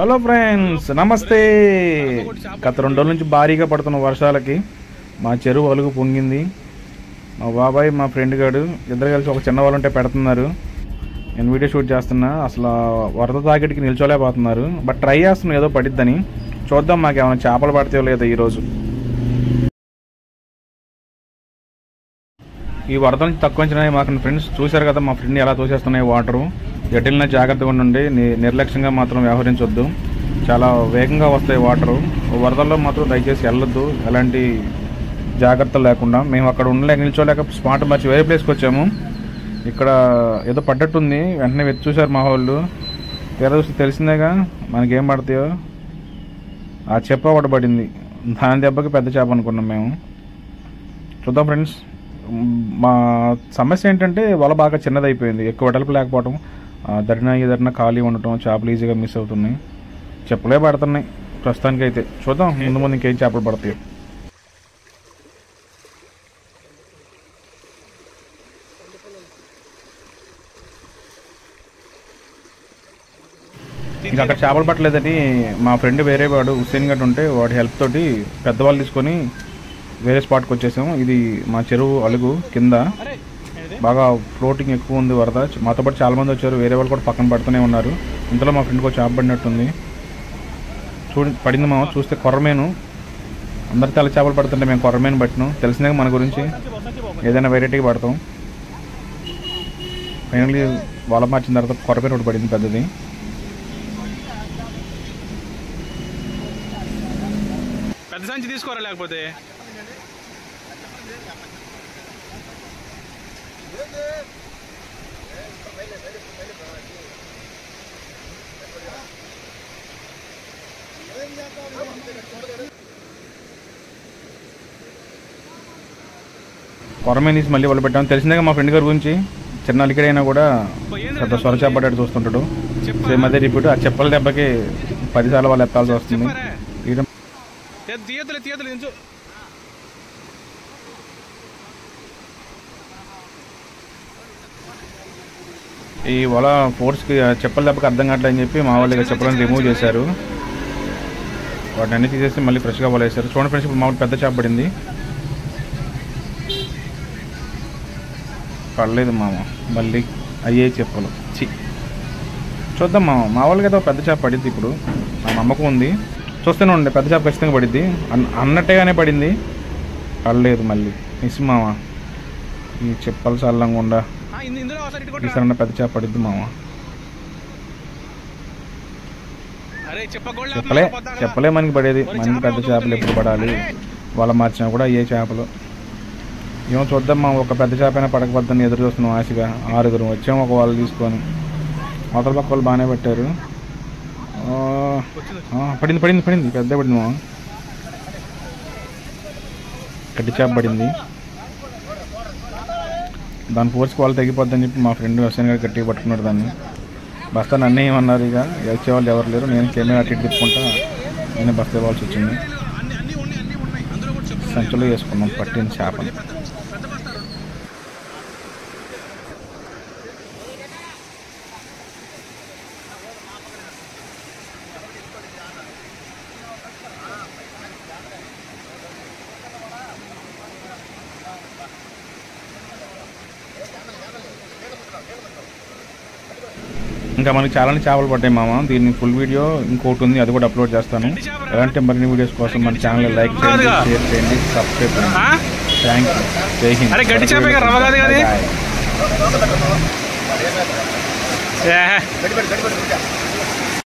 Hello friends, నమస్తే. గత 2 రోజుల నుంచి భారీగా పడుతున్న వర్షాలకి మా చెరువు అలుగు పొంగింది. మా బాబాయ్ మా ఫ్రెండ్ గారు ఇద్దరు కలిసి ఒక చిన్న వాళ్ళు ఉంటే పెడుతున్నారు. నేను వీడియో షూట్ చేస్తున్నా. అసలు వరద తాకిడికి నిల్చోలేకపోతున్నారు. బట్ ట్రై చేస్తున్నాం ఏదో పడిద్దని. చూద్దాం మాకు ఏమైనా చేపలు పడితే లేదో ఈరోజు. ఈ వరద నుంచి తక్కువ అంచనా మాకు ఫ్రెండ్స్ చూశారు కదా, మా ఫ్రెండ్ ఎలా తోసేస్తున్నాయి వాటరు. ఎటెళ్ళినా జాగ్రత్తగా ఉండండి, నిర్లక్ష్యంగా మాత్రం వ్యవహరించొద్దు. చాలా వేగంగా వస్తాయి వాటరు. వరదల్లో మాత్రం దయచేసి వెళ్ళొద్దు, ఎలాంటి జాగ్రత్తలు లేకుండా. మేము అక్కడ నిల్చోలేక స్పాట్ మార్చి వేరే ప్లేస్కి వచ్చాము. ఇక్కడ ఏదో పడ్డట్టుంది, వెంటనే వెతి చూశారు మా వాళ్ళు. తీరా చూస్తే తెలిసిందేగా మనకేం పడతాయో. ఆ చెప్ప ఒకటి పడింది, దాని దెబ్బకి పెద్ద చేప అనుకున్నాం మేము. చూద్దాం ఫ్రెండ్స్. మా సమస్య ఏంటంటే వల బాగా చిన్నదైపోయింది, ఎక్కువ వెడల్పు లేకపోవడం, దరిన ఖాళీ ఉండటం, చేపలు ఈజీగా మిస్ అవుతున్నాయి. చెప్పులే పడుతున్నాయి ప్రస్తుతానికి అయితే. చూద్దాం ముందు ముందు ఇంకేం చేపలు పడతాయి. ఇంకా అక్కడ చేపలు పట్టలేదని మా ఫ్రెండ్ వేరే వాడు హుస్సేన్ గడ్ ఉంటే వాడి హెల్ప్ తోటి పెద్దవాళ్ళు తీసుకొని వేరే స్పాట్కి వచ్చేసాము. ఇది మా చెరువు అలుగు కింద బాగా ఫ్లోటింగ్ ఎక్కువ ఉంది వరద. మాతో పాటు చాలామంది వచ్చారు, వేరే వాళ్ళు కూడా పక్కన పడుతూనే ఉన్నారు. ఇంతలో మా ఫ్రెండ్కి చేప పడినట్టుంది. పడింది మామ. చూస్తే కొర్రమేను. అందరు తెల్ల చేపలు పడుతుంటే మేము కొర్రమేను పట్టినాం. తెలిసిందే మన గురించి, ఏదైనా వెరైటీగా పడతాం. ఫైనల్లీ వల మార్చిన తర్వాత కొర్రమేను ఒకటి పడింది పెద్దది. పెద్ద సంచి తీసుకోరా లేకపోతే కొరమే తీసి మళ్ళీ వాళ్ళు పెట్టాము. తెలిసిందే మా ఫ్రెండ్ గారి గురించి, చిన్న అలికడైనా కూడా పెద్ద స్వర చేపట్టాడు చూస్తుంటాడు. సేమ్ అదే రిపీట్. ఆ చెప్పల దెబ్బకి 10 సార్లు వాళ్ళు ఎత్తాల్సి వస్తుంది. ఈ వల ఫోర్స్కి చెప్పల దెబ్బకి అర్థం కావట్లేదని చెప్పి మా వాళ్ళు చెప్పలను రిమూవ్ చేశారు. వాటిని అన్ని తీసేసి మళ్ళీ ఫ్రెష్గా వల వేశారు. చూడండి ఫ్రెండ్స్, ఇప్పుడు మామూలు పెద్ద చేప పడింది. పడలేదు మామ, మళ్ళీ అయ్యే చెప్పలు. చూద్దాం మామ. మా వాళ్ళకి అయితే పెద్ద చేప పడింది. ఇప్పుడు నా నమ్మకం ఉంది. చూస్తూనే ఉండే పెద్ద చేప ఖచ్చితంగా పడింది అన్నట్టుగానే పడింది. పడలేదు మళ్ళీ. మిస్ మామ. ఈ చెప్పలు చల్లంగా ఈసారి పెద్ద చేప పడిద్ది మామ. చెప్పలే మనకి పడేది. మనకి పెద్ద చేపలు ఎప్పుడు పడాలి. వాళ్ళ మార్చినా కూడా అయ్యే చేపలు. ఏమో చూద్దాం మా. ఒక పెద్ద చేప అయినా పడకపోద్దని ఎదురు చూస్తున్నాం ఆశగా. 6 వచ్చాము ఒక వాళ్ళు తీసుకొని. అవతల పక్క వాళ్ళు బాగానే పెట్టారు. పడింది పెద్ద పడింది మా. గట్టి చేప పడింది. దాని ఫోర్స్కి వాళ్ళు తగ్గిపోద్దని చెప్పి మా ఫ్రెండ్ హుస్సేన్ గారు గట్టిగా పట్టుకున్నాడు దాన్ని. బస్తా నన్ను ఏమన్నారు, ఇక వచ్చేవాళ్ళు ఎవరు లేరు. నేను కెమెరా అటు ఇటు తిప్పుకుంటా నేను బస్తా ఇవ్వాల్సి వచ్చింది. సంచులో వేసుకున్నాం పట్టిన చేపని. ఇంకా మనకి చాలానే చేపలు పడ్డాయి మామ. దీన్ని ఫుల్ వీడియో ఇంకోటి ఉంది, అది కూడా అప్లోడ్ చేస్తాను. ఎలాంటి మరిన్ని వీడియోస్ కోసం మన ఛానల్ లైక్ చేయండి, షేర్ చేయండి, సబ్స్క్రైబ్ చేయండి. Thank you. జై హింద్.